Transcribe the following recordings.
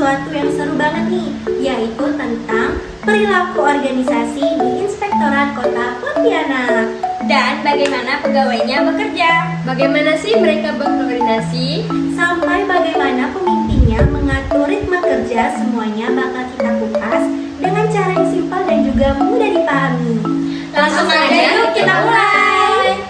sesuatu yang seru banget nih, yaitu tentang perilaku organisasi di Inspektorat Kota Pontianak. Dan bagaimana pegawainya bekerja? Bagaimana sih mereka berkoordinasi? Sampai bagaimana pemimpinnya mengatur ritme kerja, semuanya bakal kita kupas dengan cara yang simpel dan juga mudah dipahami. Langsung aja yuk kita mulai.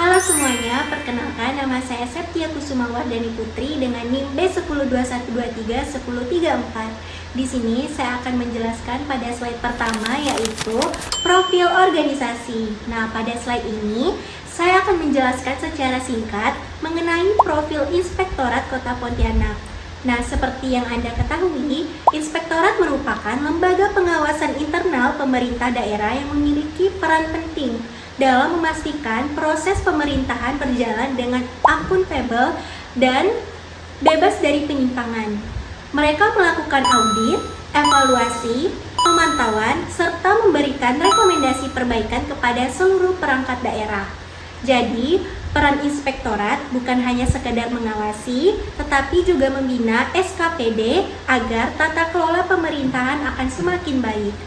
Halo semuanya, perkenalkan nama saya Septia Kusuma Wardani Putri dengan NIM B1021231034. Di sini saya akan menjelaskan pada slide pertama, yaitu profil organisasi. Nah, pada slide ini saya akan menjelaskan secara singkat mengenai profil Inspektorat Kota Pontianak. Nah, seperti yang Anda ketahui, Inspektorat merupakan lembaga pengawasan internal pemerintah daerah yang memiliki peran penting dalam memastikan proses pemerintahan berjalan dengan akuntabel dan bebas dari penyimpangan. Mereka melakukan audit, evaluasi, pemantauan, serta memberikan rekomendasi perbaikan kepada seluruh perangkat daerah. Jadi, peran inspektorat bukan hanya sekedar mengawasi, tetapi juga membina SKPD agar tata kelola pemerintahan akan semakin baik.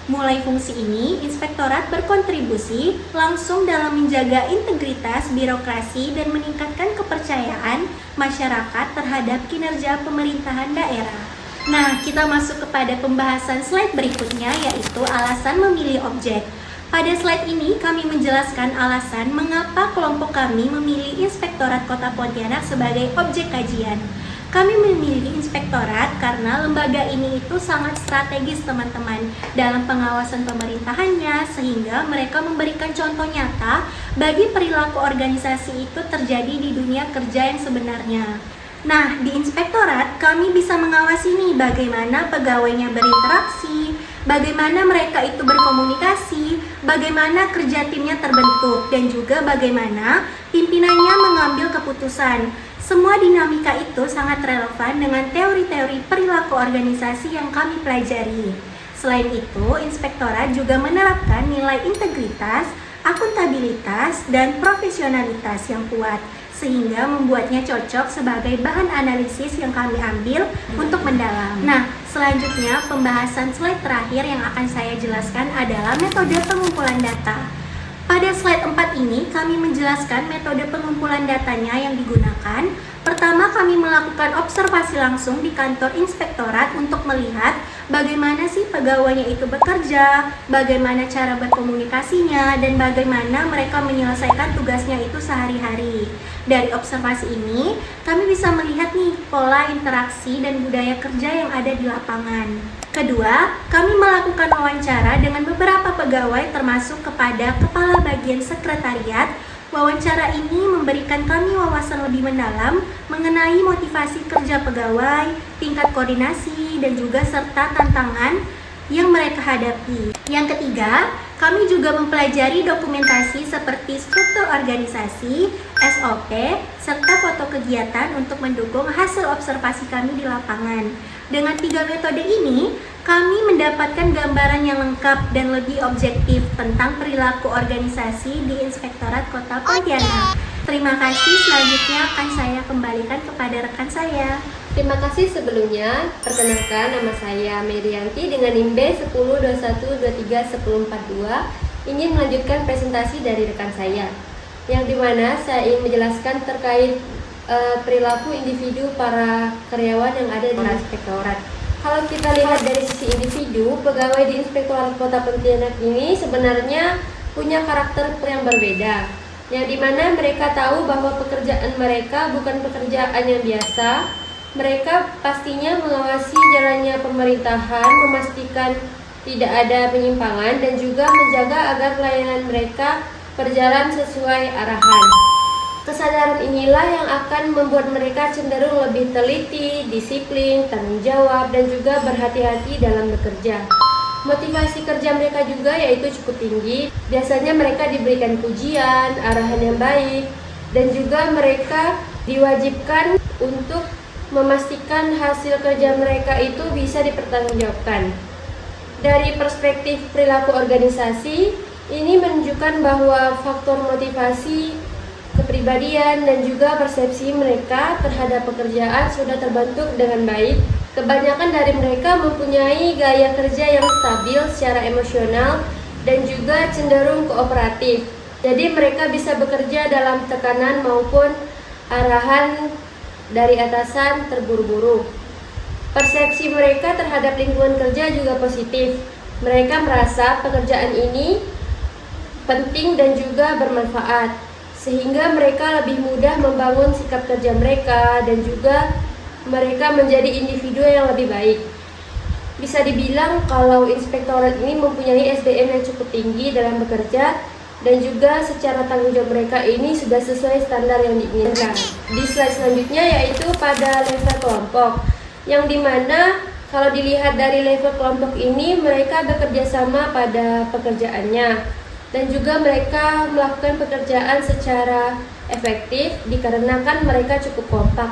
Mulai fungsi ini, inspektorat berkontribusi langsung dalam menjaga integritas birokrasi dan meningkatkan kepercayaan masyarakat terhadap kinerja pemerintahan daerah. Nah, kita masuk kepada pembahasan slide berikutnya, yaitu alasan memilih objek. Pada slide ini kami menjelaskan alasan mengapa kelompok kami memilih Inspektorat Kota Pontianak sebagai objek kajian. Kami memilih inspektorat karena lembaga ini itu sangat strategis teman-teman dalam pengawasan pemerintahannya, sehingga mereka memberikan contoh nyata bagi perilaku organisasi itu terjadi di dunia kerja yang sebenarnya. Nah, di inspektorat kami bisa mengawasi nih bagaimana pegawainya berinteraksi, bagaimana mereka itu berkomunikasi, bagaimana kerja timnya terbentuk, dan juga bagaimana pimpinannya mengambil keputusan. Semua dinamika itu sangat relevan dengan teori-teori perilaku organisasi yang kami pelajari. Selain itu, inspektorat juga menerapkan nilai integritas, akuntabilitas, dan profesionalitas yang kuat, sehingga membuatnya cocok sebagai bahan analisis yang kami ambil untuk mendalam. Nah, selanjutnya pembahasan slide terakhir yang akan saya jelaskan adalah metode pengumpulan data. Pada slide 4 ini kami menjelaskan metode pengumpulan datanya yang digunakan. Pertama, kami melakukan observasi langsung di kantor inspektorat untuk melihat bagaimana sih pegawainya itu bekerja, bagaimana cara berkomunikasinya, dan bagaimana mereka menyelesaikan tugasnya itu sehari-hari. Dari observasi ini, kami bisa melihat nih pola interaksi dan budaya kerja yang ada di lapangan. Kedua, kami melakukan wawancara dengan beberapa pegawai termasuk kepada Kepala Bagian Sekretariat. Wawancara ini memberikan kami wawasan lebih mendalam mengenai motivasi kerja pegawai, tingkat koordinasi, dan juga serta tantangan yang mereka hadapi. Yang ketiga, kami juga mempelajari dokumentasi seperti struktur organisasi, SOP, serta foto kegiatan untuk mendukung hasil observasi kami di lapangan. Dengan 3 metode ini, kami mendapatkan gambaran yang lengkap dan lebih objektif tentang perilaku organisasi di Inspektorat Kota Pontianak. Terima kasih, selanjutnya akan saya kembalikan kepada rekan saya. Terima kasih sebelumnya. Perkenalkan, nama saya Merianti dengan NIM B1021231042. Ingin melanjutkan presentasi dari rekan saya, yang dimana saya ingin menjelaskan terkait perilaku individu para karyawan yang ada di inspektorat. Kalau kita lihat dari sisi individu, pegawai di Inspektorat Kota Pontianak ini sebenarnya punya karakter yang berbeda, yang dimana mereka tahu bahwa pekerjaan mereka bukan pekerjaan yang biasa. Mereka pastinya mengawasi jalannya pemerintahan, memastikan tidak ada penyimpangan, dan juga menjaga agar pelayanan mereka berjalan sesuai arahan. Kesadaran inilah yang akan membuat mereka cenderung lebih teliti, disiplin, tanggung jawab, dan juga berhati-hati dalam bekerja. Motivasi kerja mereka juga yaitu cukup tinggi. Biasanya mereka diberikan pujian, arahan yang baik, dan juga mereka diwajibkan untuk memastikan hasil kerja mereka itu bisa dipertanggungjawabkan. Dari perspektif perilaku organisasi, ini menunjukkan bahwa faktor motivasi, kepribadian, dan juga persepsi mereka terhadap pekerjaan sudah terbentuk dengan baik Kebanyakan dari mereka mempunyai gaya kerja yang stabil secara emosional dan juga cenderung kooperatif. Jadi mereka bisa bekerja dalam tekanan maupun arahan dari atasan terburu-buru. Persepsi mereka terhadap lingkungan kerja juga positif. Mereka merasa pekerjaan ini penting dan juga bermanfaat, sehingga mereka lebih mudah membangun sikap kerja mereka dan juga mereka menjadi individu yang lebih baik. Bisa dibilang kalau inspektorat ini mempunyai SDM yang cukup tinggi dalam bekerja dan juga secara tanggung jawab mereka ini sudah sesuai standar yang diinginkan. Di slide selanjutnya yaitu pada level kelompok, yang dimana kalau dilihat dari level kelompok ini mereka bekerja sama pada pekerjaannya dan juga mereka melakukan pekerjaan secara efektif dikarenakan mereka cukup kompak.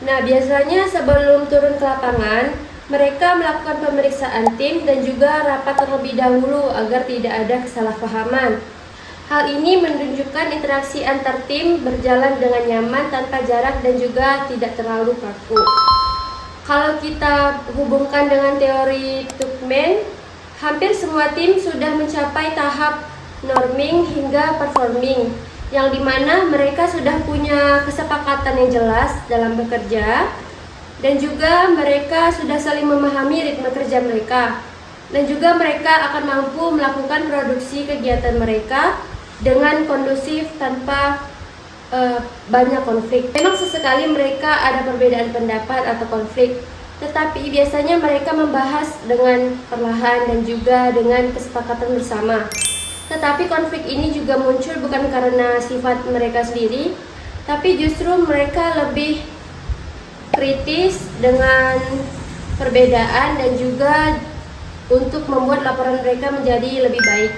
Nah, biasanya sebelum turun ke lapangan, mereka melakukan pemeriksaan tim dan juga rapat terlebih dahulu agar tidak ada kesalahpahaman. Hal ini menunjukkan interaksi antar tim berjalan dengan nyaman tanpa jarak dan juga tidak terlalu kaku. Kalau kita hubungkan dengan teori Tuchman, hampir semua tim sudah mencapai tahap norming hingga performing, yang dimana mereka sudah punya kesepakatan yang jelas dalam bekerja dan juga mereka sudah saling memahami ritme kerja mereka dan juga mereka akan mampu melakukan produksi kegiatan mereka dengan kondusif tanpa banyak konflik. Memang sesekali mereka ada perbedaan pendapat atau konflik, tetapi biasanya mereka membahas dengan perlahan dan juga dengan kesepakatan bersama. Tetapi konflik ini juga muncul bukan karena sifat mereka sendiri, tapi justru mereka lebih kritis dengan perbedaan dan juga untuk membuat laporan mereka menjadi lebih baik.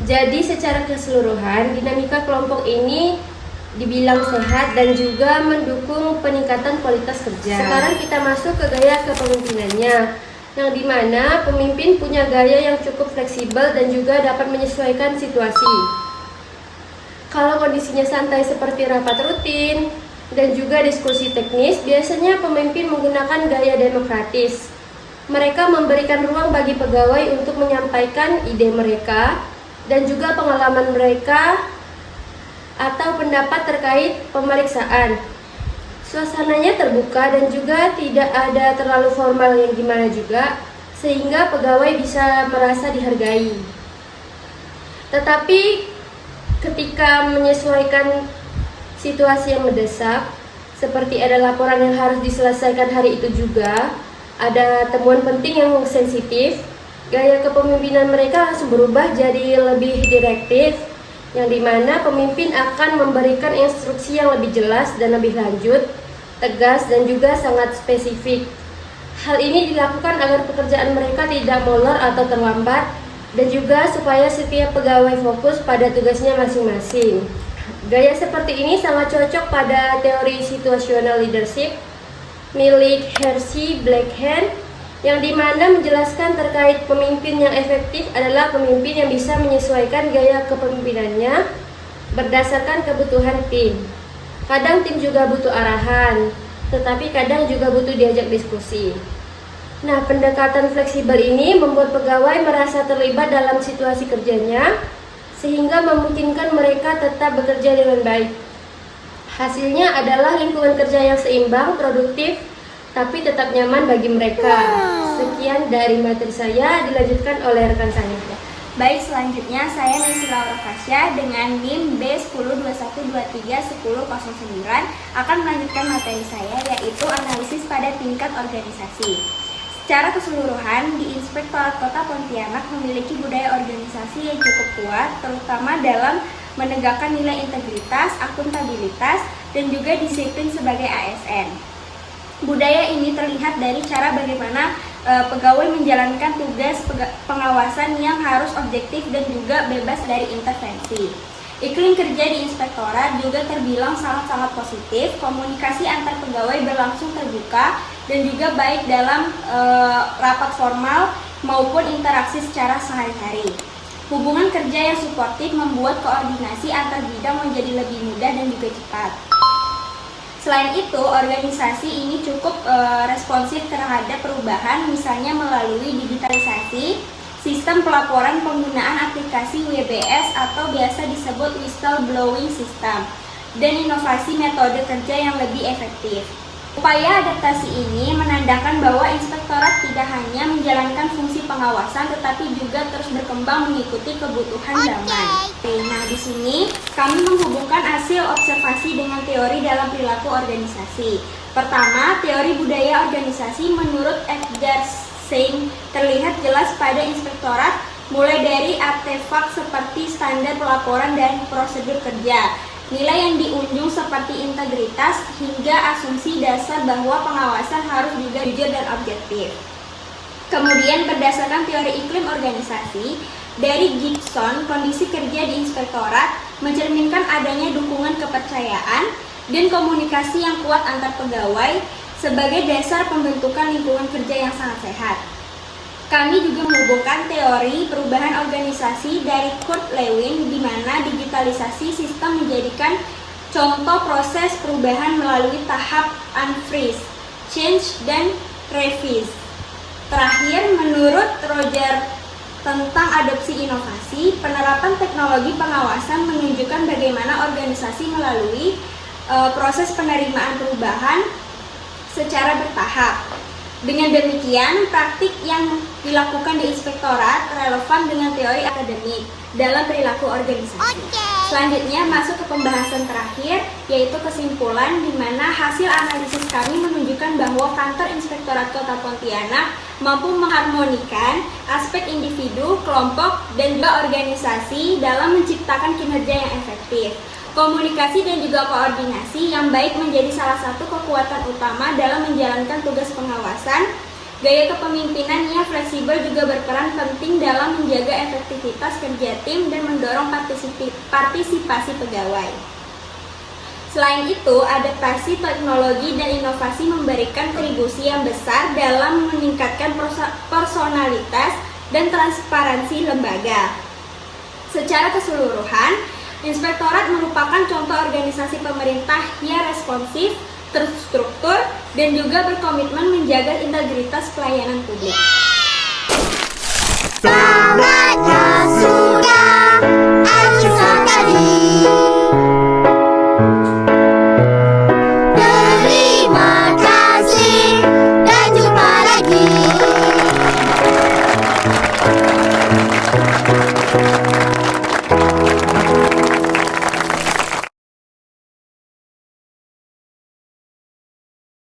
Jadi secara keseluruhan dinamika kelompok ini dibilang sehat dan juga mendukung peningkatan kualitas kerja. Sekarang kita masuk ke gaya kepemimpinannya, yang dimana pemimpin punya gaya yang cukup fleksibel dan juga dapat menyesuaikan situasi. Kalau kondisinya santai seperti rapat rutin dan juga diskusi teknis, biasanya pemimpin menggunakan gaya demokratis. Mereka memberikan ruang bagi pegawai untuk menyampaikan ide mereka dan juga pengalaman mereka atau pendapat terkait pemeriksaan. Suasananya terbuka dan juga tidak ada terlalu formal yang gimana juga, sehingga pegawai bisa merasa dihargai. Tetapi ketika menyesuaikan situasi yang mendesak, seperti ada laporan yang harus diselesaikan hari itu juga, ada temuan penting yang sensitif, gaya kepemimpinan mereka langsung berubah jadi lebih direktif, yang dimana pemimpin akan memberikan instruksi yang lebih jelas dan lebih lanjut, tegas dan juga sangat spesifik. Hal ini dilakukan agar pekerjaan mereka tidak molor atau terlambat dan juga supaya setiap pegawai fokus pada tugasnya masing-masing. Gaya seperti ini sangat cocok pada teori situational leadership milik Hershey Blackhand, yang dimana menjelaskan terkait pemimpin yang efektif adalah pemimpin yang bisa menyesuaikan gaya kepemimpinannya berdasarkan kebutuhan tim. Kadang tim juga butuh arahan, tetapi kadang juga butuh diajak diskusi. Nah, pendekatan fleksibel ini membuat pegawai merasa terlibat dalam situasi kerjanya, sehingga memungkinkan mereka tetap bekerja dengan baik. Hasilnya adalah lingkungan kerja yang seimbang, produktif, tapi tetap nyaman bagi mereka. Sekian dari materi saya, dilanjutkan oleh rekan saya. Baik, selanjutnya saya Nancy Laura Fasya dengan NIM B1021231009 akan melanjutkan materi saya, yaitu analisis pada tingkat organisasi. Secara keseluruhan, di Inspektorat Kota Pontianak memiliki budaya organisasi yang cukup kuat, terutama dalam menegakkan nilai integritas, akuntabilitas, dan juga disiplin sebagai ASN. Budaya ini terlihat dari cara bagaimana pegawai menjalankan tugas pengawasan yang harus objektif dan juga bebas dari intervensi. Iklim kerja di inspektorat juga terbilang sangat-sangat positif, komunikasi antar pegawai berlangsung terbuka dan juga baik dalam rapat formal maupun interaksi secara sehari-hari. Hubungan kerja yang suportif membuat koordinasi antar bidang menjadi lebih mudah dan juga cepat. Selain itu, organisasi ini cukup responsif terhadap perubahan, misalnya melalui digitalisasi, sistem pelaporan penggunaan aplikasi WBS atau biasa disebut whistleblowing system, dan inovasi metode kerja yang lebih efektif. Upaya adaptasi ini menandakan bahwa inspektorat tidak hanya menjalankan fungsi pengawasan tetapi juga terus berkembang mengikuti kebutuhan zaman. Nah, di sini kami menghubungkan hasil observasi dengan teori dalam perilaku organisasi. Pertama, teori budaya organisasi menurut Edgar Schein terlihat jelas pada inspektorat, mulai dari artefak seperti standar pelaporan dan prosedur kerja, nilai yang diunjung seperti integritas, hingga asumsi dasar bahwa pengawasan harus juga jujur dan objektif. Kemudian berdasarkan teori iklim organisasi, dari Gibson, kondisi kerja di inspektorat mencerminkan adanya dukungan kepercayaan dan komunikasi yang kuat antar pegawai sebagai dasar pembentukan lingkungan kerja yang sangat sehat. Kami juga menghubungkan teori perubahan organisasi dari Kurt Lewin, di mana digitalisasi sistem menjadikan contoh proses perubahan melalui tahap unfreeze, change, dan revise. Terakhir, menurut Roger tentang adopsi inovasi, penerapan teknologi pengawasan menunjukkan bagaimana organisasi melalui proses penerimaan perubahan secara bertahap. Dengan demikian, praktik yang dilakukan di inspektorat relevan dengan teori akademik dalam perilaku organisasi. Selanjutnya masuk ke pembahasan terakhir, yaitu kesimpulan, di mana hasil analisis kami menunjukkan bahwa kantor Inspektorat Kota Pontianak mampu mengharmonikan aspek individu, kelompok, dan juga organisasi dalam menciptakan kinerja yang efektif. Komunikasi dan juga koordinasi yang baik menjadi salah satu kekuatan utama dalam menjalankan tugas pengawasan. Gaya kepemimpinannya fleksibel juga berperan penting dalam menjaga efektivitas kerja tim dan mendorong partisipasi pegawai. Selain itu, adaptasi teknologi dan inovasi memberikan kontribusi yang besar dalam meningkatkan personalitas dan transparansi lembaga. Secara keseluruhan, Inspektorat merupakan contoh organisasi pemerintah yang responsif, terstruktur, dan juga berkomitmen menjaga integritas pelayanan publik.